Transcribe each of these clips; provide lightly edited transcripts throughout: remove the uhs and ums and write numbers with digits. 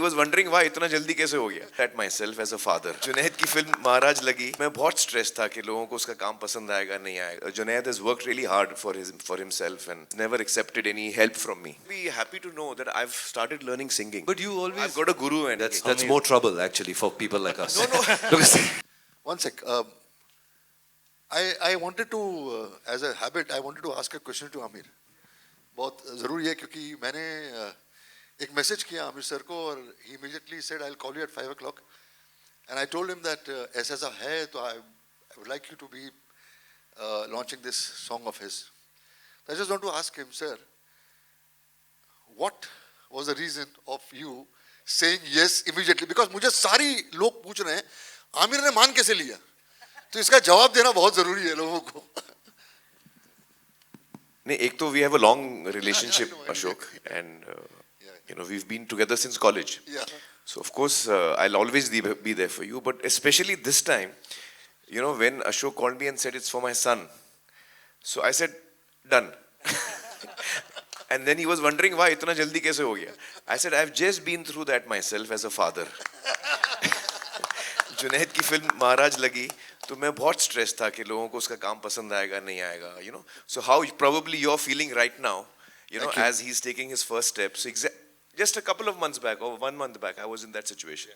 was wondering why इतना जल्दी कैसे हो गया. At myself as a father. Junaid की फिल्म महाराज लगी. मैं बहुत स्ट्रेस था कि लोगों को उसका काम पसंद आएगा नहीं आएगा. Junaid has worked really hard for himself and never accepted any help from me. Be happy to know that I've started learning singing. But you always... I've got a guru and That's more trouble actually for people like us. No. Because One sec. I wanted to, as a habit, I wanted to ask a question to Amir. बहुत ज़रूरी है क्योंकि मैंने एक message किया Aamir sir को और he immediately said I'll call you at 5 o'clock and I told him that ऐसा है तो I would like you to be launching this song of his. I just want to ask him, sir, what was the reason of you saying yes immediately? Because मुझे सारी लोग पूछ रहे हैं आमिर ने मान कैसे लिया, तो इसका जवाब देना बहुत ज़रूरी है लोगों को. नहीं, एक तो we have a long relationship, Ashok, and we've been together since college. Yeah. So of course I'll always be there for you, but especially this time, when Ashok called me and said it's for my son, so I said done. And then he was wondering why इतना जल्दी कैसे हो गया. I said I've just been through that myself as a father. Junaid की film महाराज लगी तो मैं बहुत स्ट्रेस था कि लोगों को उसका काम पसंद आएगा नहीं आएगा. So how probably you're feeling right now, as he's taking his first steps. Just a couple of months back or 1 month back, I was in that situation.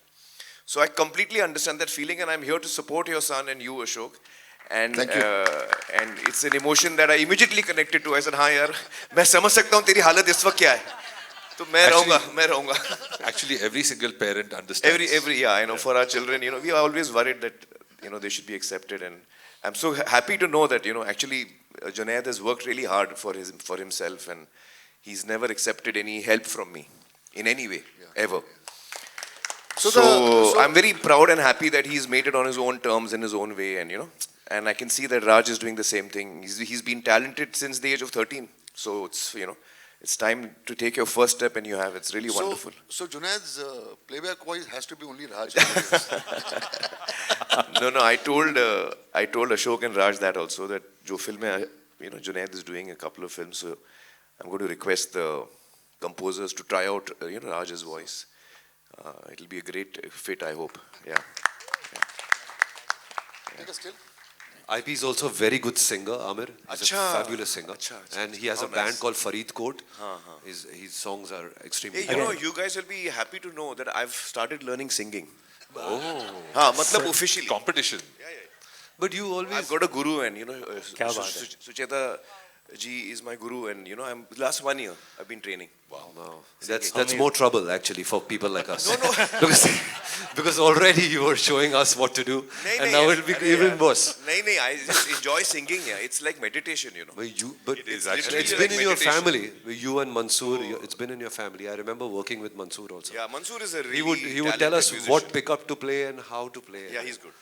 So I completely understand that feeling, and I'm here to support your son and you, Ashok. And Thank you. And it's an emotion that I immediately connected to. I said, हाँ यार, मैं समझ सकता हूँ तेरी हालत इस वक्त क्या है. तो मैं रहूँगा. actually every single parent understands. Yeah, I know, for our children, we are always worried that, they should be accepted, and I'm so happy to know that, actually Junaid has worked really hard for himself, and he's never accepted any help from me in any way, ever. So I'm very proud and happy that he's made it on his own terms, in his own way, and and I can see that Raj is doing the same thing. He's been talented since the age of 13, so it's, it's time to take your first step, and you have. It's really wonderful. So Junaid's playback voice has to be only Raj. No, I told Ashok and Raj that also, that jo film hai, Junaid is doing a couple of films, so I'm going to request the composers to try out, Raj's voice. It'll be a great fit, I hope. Yeah. Take a still. IP is also a very good singer, Amir. He's a fabulous singer. And he has a band called Farid Court. His songs are extremely good. You guys will be happy to know that I've started learning singing. हाँ, मतलब officially. Competition. Yeah. But you always... I've got a guru, and क्या बात है? Sucheta ji is my guru, and I'm last 1 year I've been training. Wow. That's more trouble actually for people like us. No. because already you were showing us what to do, and now it'll be even worse. No, I just enjoy singing. Yeah, it's like meditation, But it is it's actually been like in your meditation. family. You and Mansoor, it's been in your family. I remember working with Mansoor also. Yeah, Mansoor is a really He would tell us talented what musician. pickup to play and how to play. Yeah, he's good.